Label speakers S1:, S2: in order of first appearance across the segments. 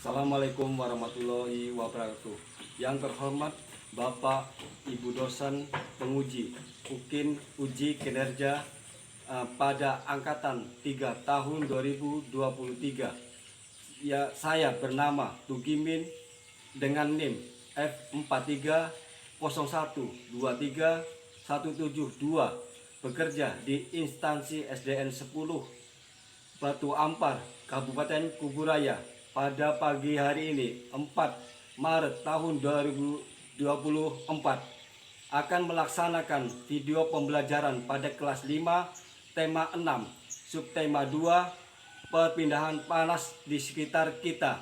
S1: Assalamualaikum warahmatullahi wabarakatuh. Yang terhormat Bapak Ibu dosen penguji UKIN uji kinerja pada angkatan 3 tahun 2023. Ya, saya bernama Tugimin dengan NIM F430123172, bekerja di instansi SDN 10 Batu Ampar, Kabupaten Kuburaya. Pada pagi hari ini 4 Maret tahun 2024 akan melaksanakan video pembelajaran pada kelas 5 tema 6 subtema 2 perpindahan panas di sekitar kita.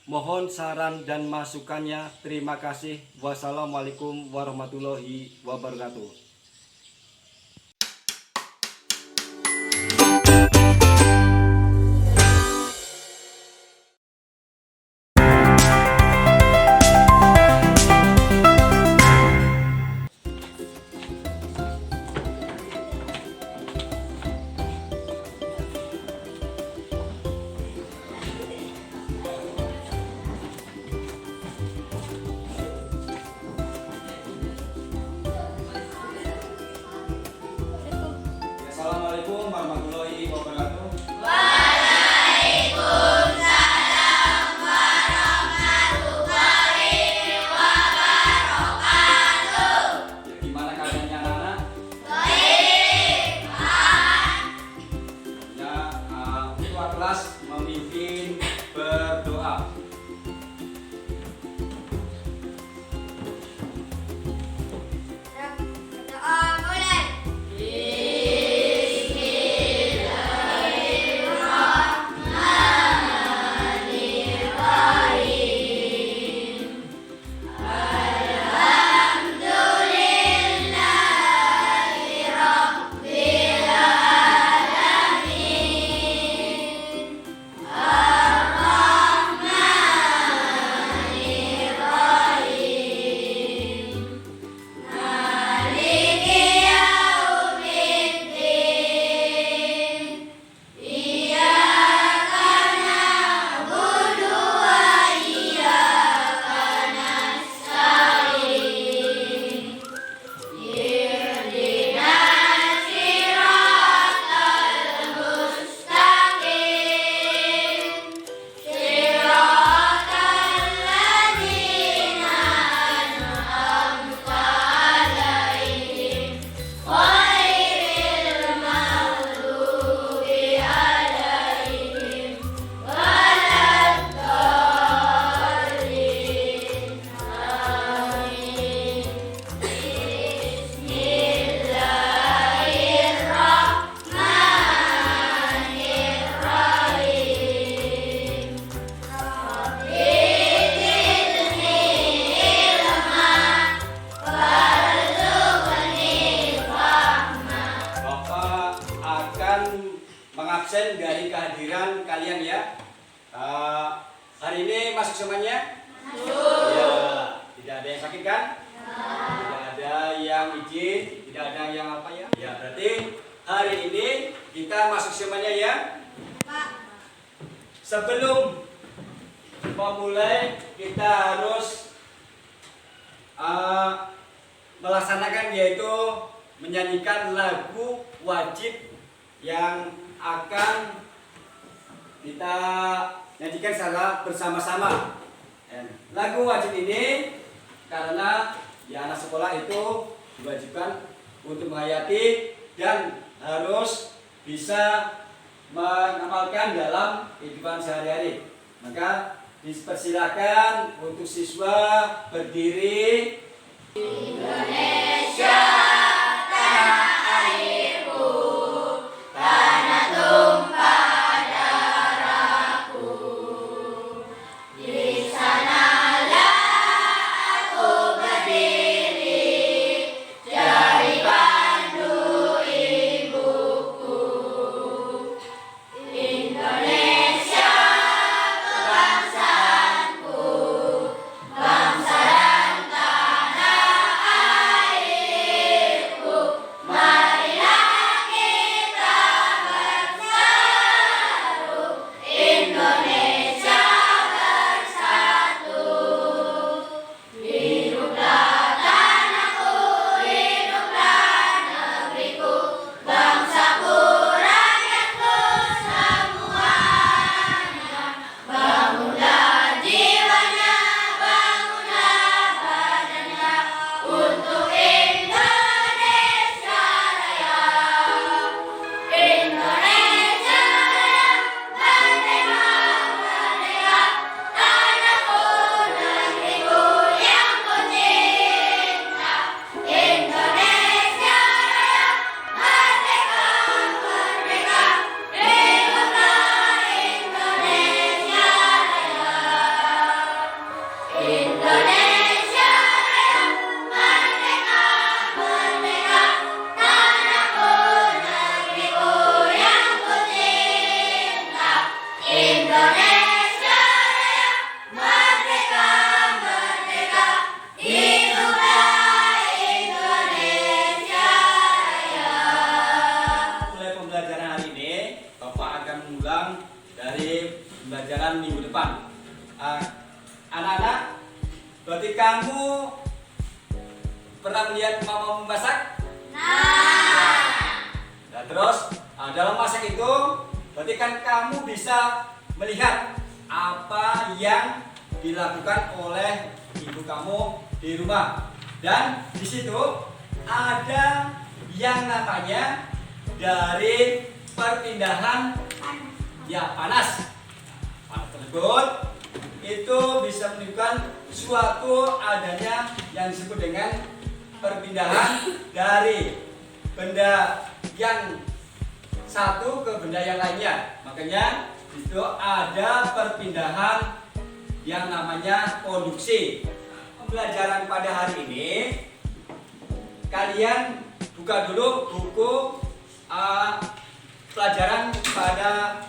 S1: Mohon saran dan masukannya. Terima kasih. Wassalamualaikum warahmatullahi wabarakatuh. Assalamualaikum warahmatullahi wabarakatuh.
S2: Waalaikumsalam warahmatullahi wabarakatuh.
S1: Ya, gimana keadaannya anak-anak?
S2: Baik, Pak.
S1: Ya, ketua kelas memimpin berdoa.
S2: Berdoa mulai.
S1: Mengabsen dari kehadiran kalian ya. Hari ini masuk semuanya? Masuk. Ya, tidak ada yang sakit kan? Tidak ada yang izin, tidak ada yang apa ya? Ya, berarti hari ini kita masuk semuanya ya.
S2: Pak.
S1: Sebelum memulai kita harus melaksanakan, yaitu menyanyikan lagu wajib yang akan kita nyanyikan secara bersama-sama. Lagu wajib ini karena ya anak sekolah itu diwajibkan untuk menghayati dan harus bisa mengamalkan dalam kehidupan sehari-hari. Maka dipersilakan untuk siswa berdiri.
S2: Indonesia tanah airku, tanah tumpah darahku. Di sanalah aku berdiri, jadi pandu ibuku. Indonesia kebangsaanku, bangsa dan tanah air.
S1: pembelajaran minggu depan. Anak-anak, berarti kamu pernah melihat mama memasak? Nah, terus dalam masak itu berarti kan kamu bisa melihat apa yang dilakukan oleh ibu kamu di rumah, dan di situ ada yang namanya dari perpindahan panas. Panas tersebut itu bisa menunjukkan suatu adanya yang disebut dengan perpindahan dari benda yang satu ke benda yang lainnya. Makanya itu ada perpindahan yang namanya konduksi. Pembelajaran pada hari ini, kalian buka dulu buku pelajaran pada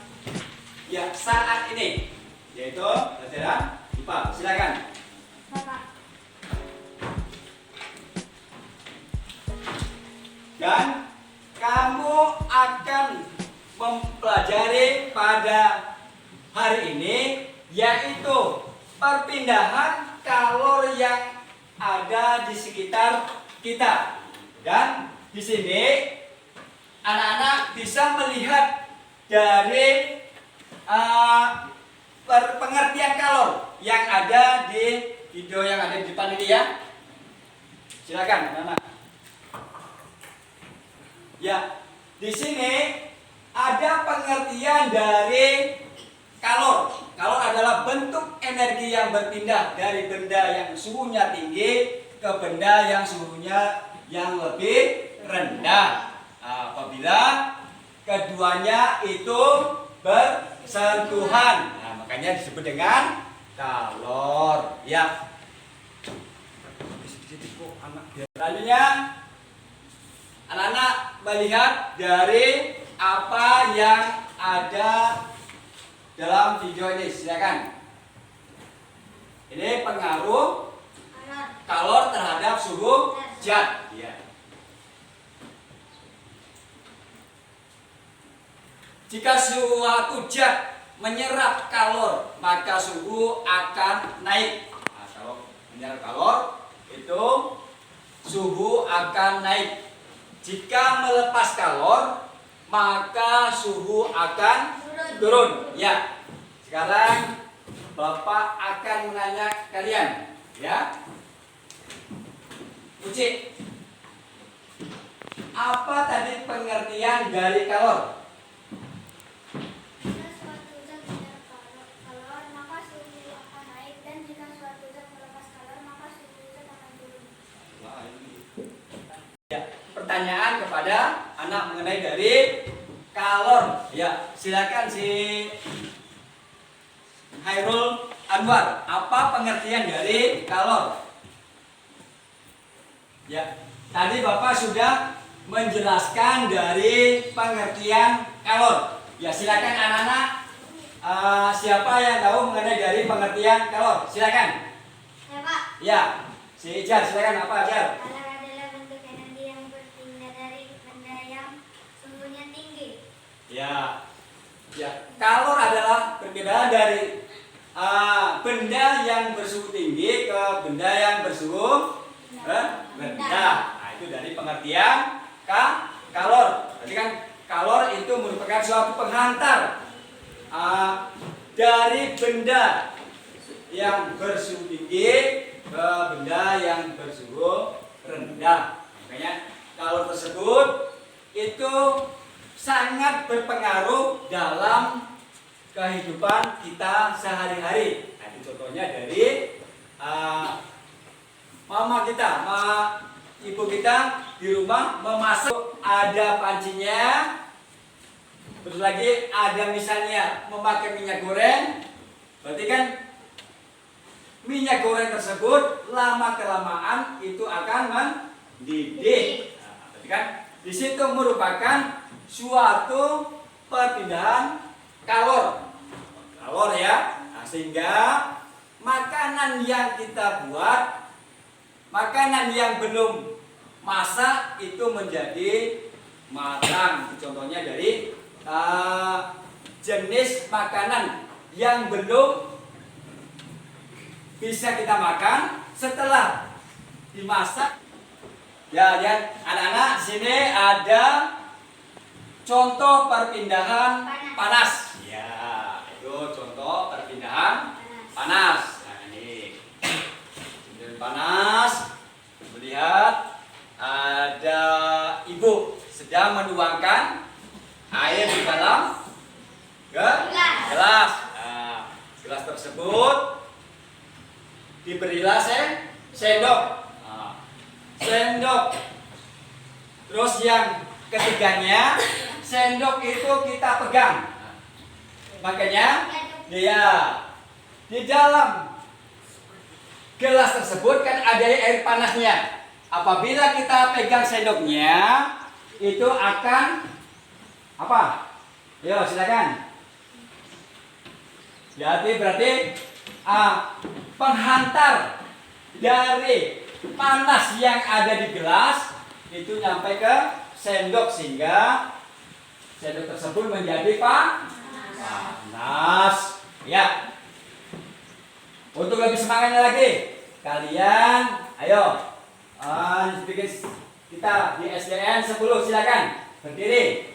S1: saat ini, yaitu pelajaran IPA. Silakan. Dan kamu akan mempelajari pada hari ini yaitu perpindahan kalor yang ada di sekitar kita. Dan di sini anak-anak bisa melihat dari pengertian kalor yang ada di video yang ada di depan ini ya. Silakan anak-anak. Ya, di sini ada pengertian dari kalor. Kalor adalah bentuk energi yang berpindah dari benda yang suhunya tinggi ke benda yang suhunya yang lebih rendah. Apabila keduanya itu bersentuhan, makanya disebut dengan kalor. Ya. Selanjutnya, anak-anak melihat dari apa yang ada dalam video ini. Silakan. Ini pengaruh kalor terhadap suhu zat. Ya. Jika suatu zat menyerap kalor, maka suhu akan naik. Nah, kalau menyerap kalor, itu suhu akan naik. Jika melepas kalor, maka suhu akan turun. Ya. Sekarang Bapak akan menanya kalian, ya. Uci, apa tadi pengertian dari kalor?
S3: Jika suatu zat menyerap kalor, maka suhu akan naik, dan jika suatu zat melepas kalor, maka suhu zat akan turun.
S1: Ya, pertanyaan kepada anak mengenai dari kalor. Ya, silakan si Hairul Anwar. Apa pengertian dari kalor? Ya, tadi Bapak sudah menjelaskan dari pengertian kalor. Ya, silakan anak-anak. Siapa yang tahu mengenai dari pengertian kalor? Silakan.
S3: Ya, Pak.
S1: Ya, si Ijar, silakan. Apa Ijar?
S3: Kalor adalah bentuk energi yang berpindah dari benda yang suhunya tinggi.
S1: Ya, ya. Kalor adalah perpindahan dari benda yang bersuhu tinggi ke benda yang bersuhu rendah. Nah, itu dari pengertian kalor. Jadi kan kalor itu merupakan suatu penghantar dari benda yang bersuhu tinggi ke benda yang bersuhu rendah. Makanya kalor tersebut itu sangat berpengaruh dalam kehidupan kita sehari-hari. Nah, itu contohnya dari mama kita, ibu kita di rumah memasak, ada pancinya, terus lagi ada misalnya memakai minyak goreng, berarti kan minyak goreng tersebut lama kelamaan itu akan mendidih. Nah, berarti kan di situ merupakan suatu perpindahan kalor ya. Nah, sehingga makanan yang kita buat, makanan yang belum masak itu menjadi matang. Contohnya dari jenis makanan yang belum bisa kita makan setelah dimasak. Ya, lihat anak-anak, sini ada contoh perpindahan panas. Ya, itu contoh perpindahan panas. Nah, ini perpindahan panas. Melihat ada ibu sedang menuangkan air di dalam gelas. Nah, gelas tersebut diberilah sendok. Nah, sendok. Terus yang ketiganya, sendok itu kita pegang. Nah, makanya dia di dalam gelas tersebut kan ada air panasnya. Apabila kita pegang sendoknya, itu akan apa? Yo, silakan. Berarti penghantar dari panas yang ada di gelas itu nyampe ke sendok sehingga sendok tersebut menjadi panas. Ya. Untuk lebih semangatnya lagi, kalian ayo bikin kita di SDN 10, silakan berdiri.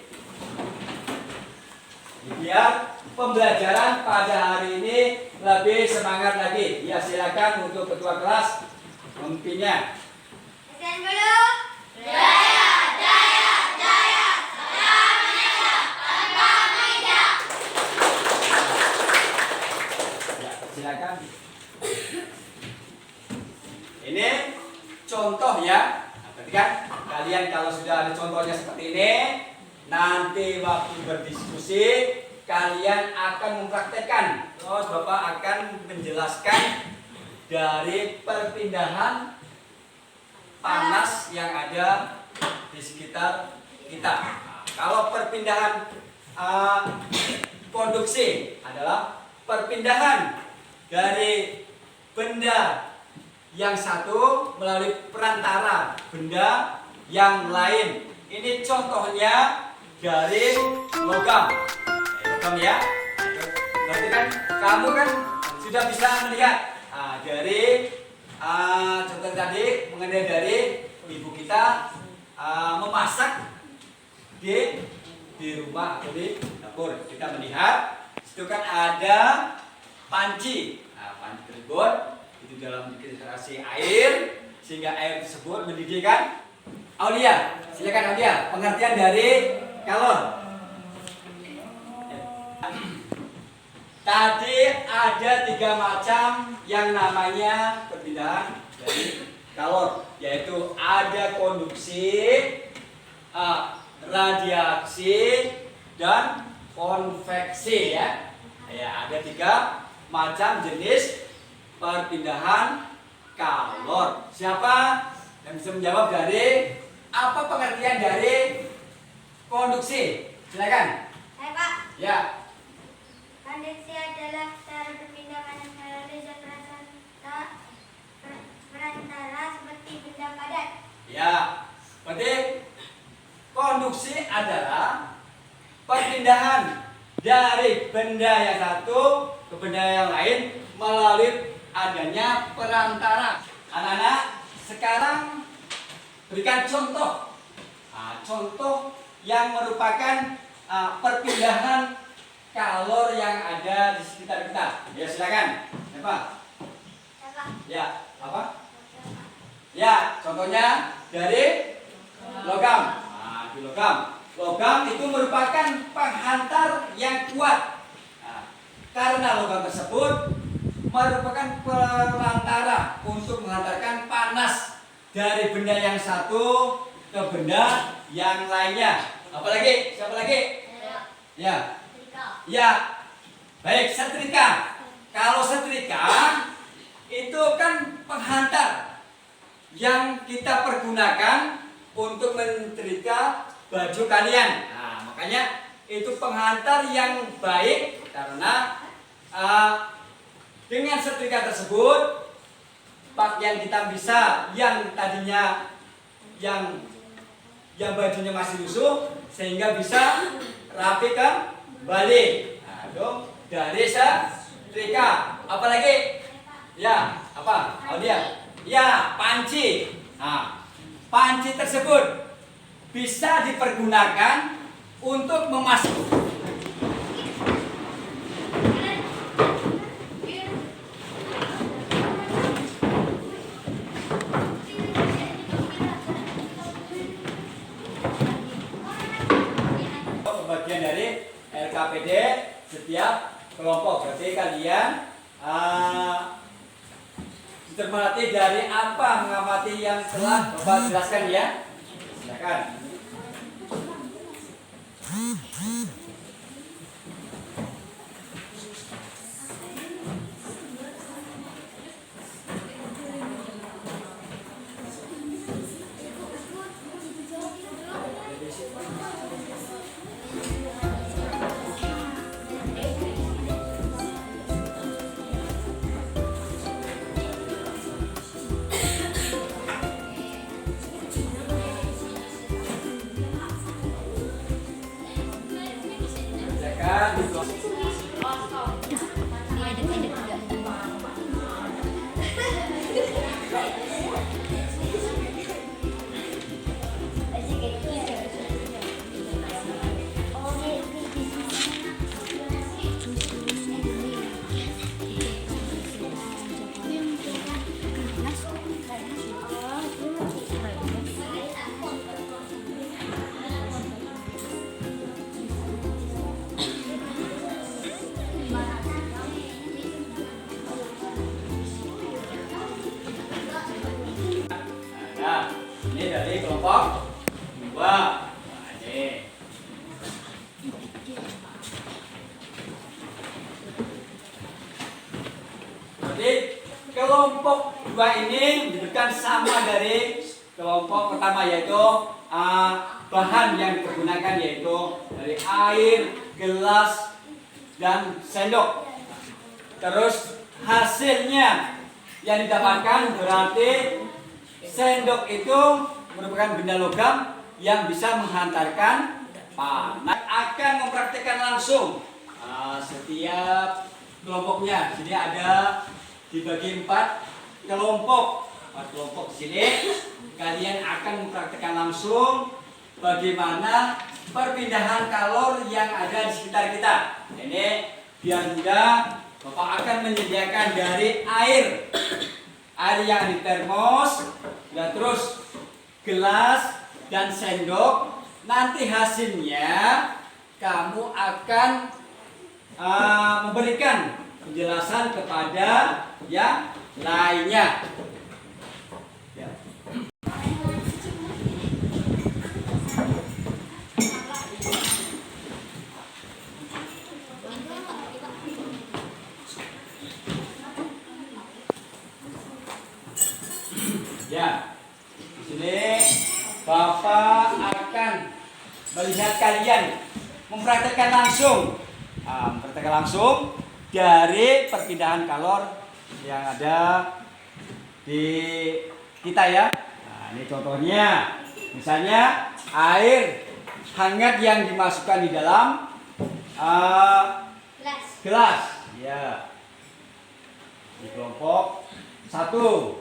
S1: Biar pembelajaran pada hari ini lebih semangat lagi. Ya, silakan untuk ketua kelas memimpinnya.
S3: SDN 10.
S2: Jaya, jaya, jaya, Salam Indonesia tanpa meja.
S1: Ya, silakan. Ini contoh ya. Nah, berarti kan kalian kalau sudah ada contohnya seperti ini, nanti waktu berdiskusi kalian akan mempraktekkan. Terus Bapak akan menjelaskan dari perpindahan panas yang ada di sekitar kita. Nah, kalau perpindahan konduksi adalah perpindahan dari benda yang satu melalui perantara benda yang lain. Ini contohnya dari logam. Logam ya. Berarti kan kamu kan sudah bisa melihat dari contoh tadi mengenai dari ibu kita memasak di rumah atau di dapur. Kita melihat itu kan ada panci. Panci tersebut itu dalam konsentrasi air sehingga air tersebut mendidih kan. Aulia, silakan Aulia, pengertian dari kalor. Tadi ada 3 macam yang namanya perpindahan dari kalor, yaitu ada konduksi, radiaksi, dan konveksi ya. Ya, ada 3 macam jenis perpindahan kalor. Siapa yang bisa menjawab dari apa pengertian dari konduksi? Silakan.
S3: Hai Pak.
S1: Ya.
S3: Konduksi adalah cara perpindahan melalui zat perantara seperti benda padat.
S1: Ya. Berarti konduksi adalah perpindahan dari benda yang satu ke benda yang lain melalui adanya perantara. Anak-anak, sekarang berikan contoh. Contoh yang merupakan perpindahan kalor yang ada di sekitar kita. Ya, silakan. Apa? Ya, apa? Ya, contohnya dari logam. Di logam. Logam itu merupakan penghantar yang kuat. Karena logam tersebut merupakan perantara untuk menghantarkan panas dari benda yang satu ke benda yang lainnya. Apalagi? Siapa lagi? Ya. Ya. Baik, setrika. Kalau setrika itu kan penghantar yang kita pergunakan untuk menyetrika baju kalian. Nah, makanya itu penghantar yang baik karena dengan setrika tersebut pakaian kita bisa yang tadinya yang bajunya masih lusuh sehingga bisa rapi kembali. Nah, itu dari setrika. Apalagi? Ya, apa? Audia. Ya, panci. Nah, panci tersebut bisa dipergunakan untuk memasak. Bagian dari LKPD setiap kelompok. Berarti kalian cermati dari apa mengamati yang telah Bapak jelaskan ya. Silakan. Nah, ini dari kelompok 2. Nah, ini. Berarti kelompok 2 ini menunjukkan sama dari kelompok pertama, yaitu bahan yang digunakan yaitu dari air, gelas, dan sendok. Terus hasilnya yang didapatkan berarti sendok itu merupakan benda logam yang bisa menghantarkan panas. Akan mempraktikkan langsung setiap kelompoknya. Jadi ada dibagi 4 kelompok. 4 kelompok di sini. Kalian akan mempraktikkan langsung bagaimana perpindahan kalor yang ada di sekitar kita. Ini biar mudah, Bapak akan menyediakan dari air yang di termos, dan terus gelas dan sendok. Nanti hasilnya kamu akan memberikan penjelasan kepada yang lainnya. Ya. Ya, di sini Bapak akan melihat kalian mempraktekkan langsung, dari perpindahan kalor yang ada di kita ya. Nah, ini contohnya, misalnya air hangat yang dimasukkan di dalam gelas. Ya, di kelompok 1.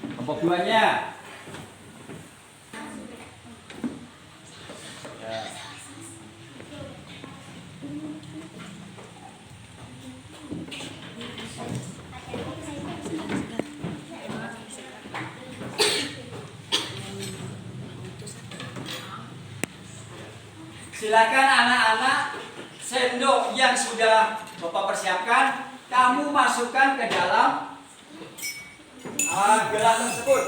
S1: Kelompok 2-nya. Ya. Silakan anak-anak, sendok yang sudah Bapak persiapkan, kamu masukkan ke dalam gelas tersebut.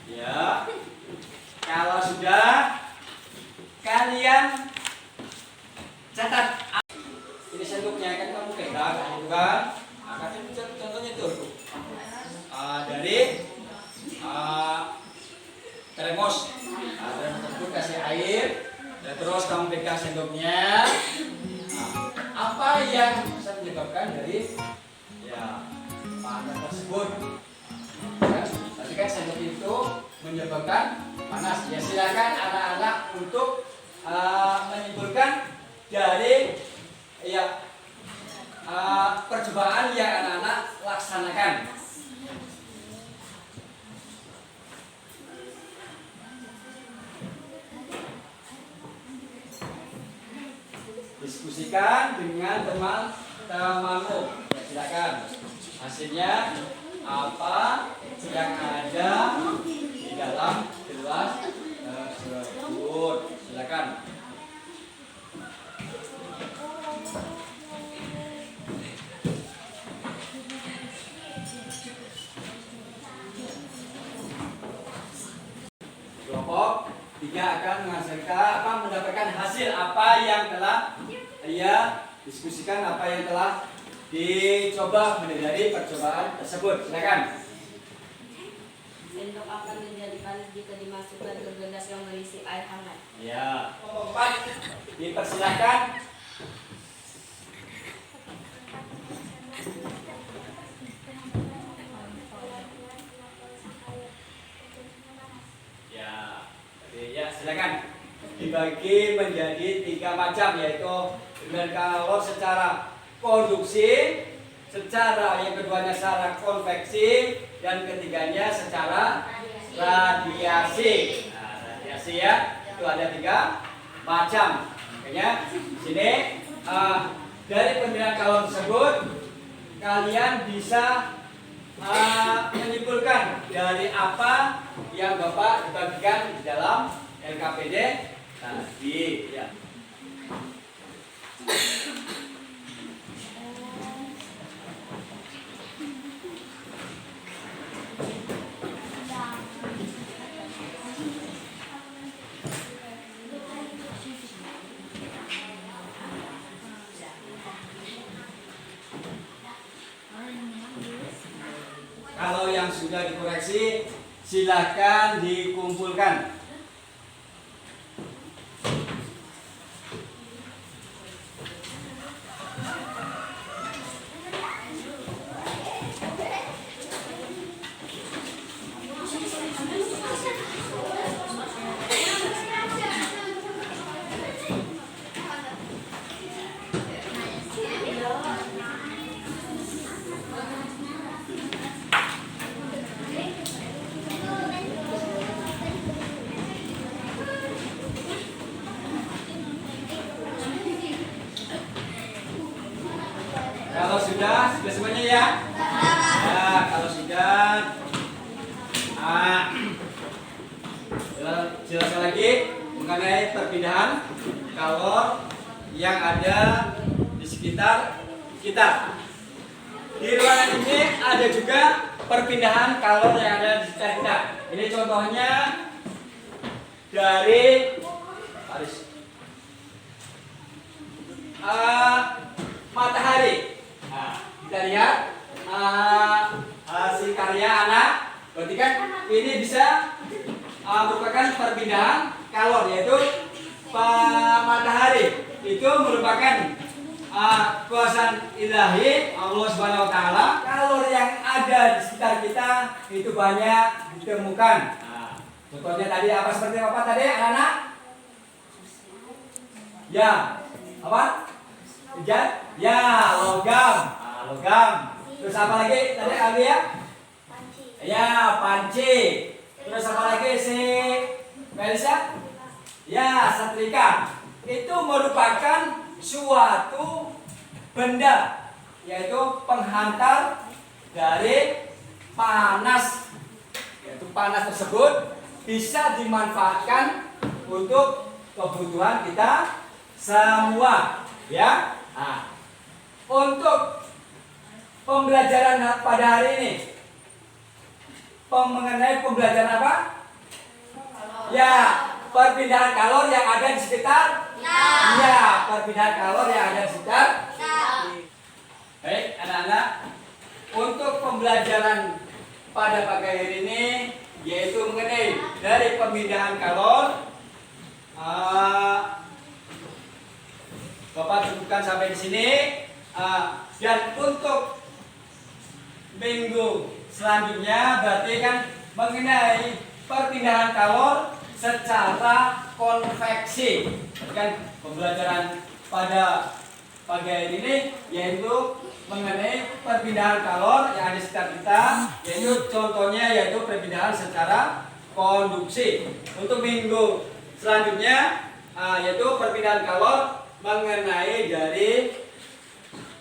S1: Ya, kalau sudah, kalian catat. Ini sendoknya kan kamu pegang, bukan? Nah, contohnya itu dari termos. Termos tersebut kasih air. Dan terus kamu pegang sendoknya. Nah, apa yang bisa menyebabkan dari panas tersebut? Kan? kan sendok itu menyebabkan panas. Ya silakan anak-anak untuk menyimpulkan dari ya percobaan yang anak-anak laksanakan. Diskusikan dengan teman-temanmu. Ya, silakan. Hasilnya apa yang ada di dalam gelas tersebut? Silakan. Kelompok 3 akan mendapatkan hasil apa yang telah ia diskusikan, apa yang telah dicoba dari percobaan tersebut. Silakan.
S2: Sendok akan menjadi panas jika dimasukkan ke gelas yang berisi air hangat.
S1: Ya. Kelompok 4 dipersilakan. Ya, silakan. Dibagi menjadi 3 macam, yaitu dengan kalor secara produksi, secara yang keduanya secara konveksi, dan ketiganya secara radiasi. Nah, radiasi ya, itu ada 3 macam. Makanya di sini dari pemilihan kalor tersebut kalian bisa menyimpulkan dari apa yang Bapak bagikan di dalam LKPD tadi ya. Kalau yang sudah dikoreksi silakan dikumpulkan. Kalau sudah semuanya ya. Ya, kalau sudah, jelaskan lagi mengenai perpindahan kalor yang ada di sekitar kita. Di ruangan ini ada juga perpindahan kalor yang ada di sekitar kita. Ini contohnya dari matahari. Nah, kita lihat hasil karya anak. Berarti kan ini bisa merupakan perpindahan kalor, yaitu matahari itu merupakan kuasa ilahi Allah Subhanahu Wa Taala. Kalor yang ada di sekitar kita itu banyak ditemukan. Nah, contohnya tadi apa, seperti apa tadi anak-anak? Ya, apa? Ya, logam. Logam. Terus apa lagi tadi ya? Ya, panci. Terus apa lagi si Melisa? Ya, setrika. Itu merupakan suatu benda, yaitu penghantar dari panas. Yaitu panas tersebut bisa dimanfaatkan untuk kebutuhan kita semua, ya. Nah, untuk pembelajaran pada hari ini mengenai pembelajaran apa? Ya, perpindahan kalor yang ada di sekitar. Ya, perpindahan kalor yang ada di sekitar. Baik, anak-anak, untuk pembelajaran pada pagi hari ini yaitu mengenai dari pemindahan kalor, Bapak cukupkan sampai di sini. Dan untuk minggu selanjutnya berarti kan mengenai perpindahan kalor secara konveksi. Kan pembelajaran pada pagi hari ini yaitu mengenai perpindahan kalor yang ada di sekitar kita, yaitu contohnya yaitu perpindahan secara konduksi. Untuk minggu selanjutnya yaitu perpindahan kalor mengenai dari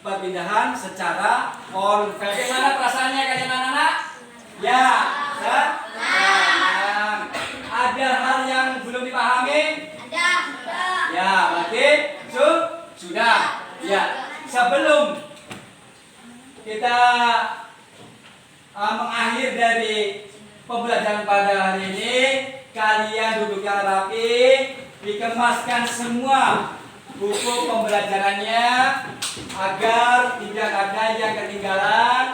S1: perpindahan secara konveksi. Bagaimana perasaannya kalian anak-anak? Ya, senang. Ada hal yang belum dipahami?
S3: Ada.
S1: Ya, berarti sudah. Ya, sebelum kita mengakhir dari pembelajaran pada hari ini, kalian duduk yang rapi, dikemaskan semua buku pembelajarannya agar tidak ada yang ketinggalan.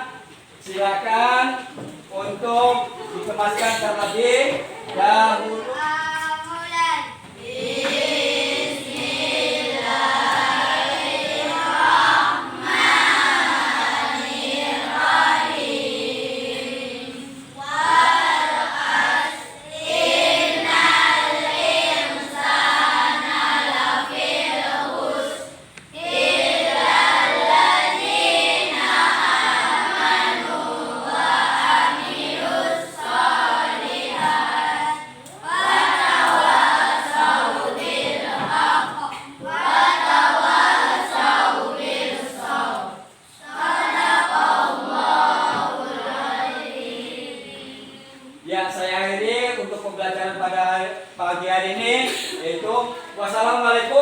S1: Silakan untuk dikemaskan terlebih dahulu. Ya, saya akhiri untuk pembelajaran pada pagi hari ini, yaitu wassalamualaikum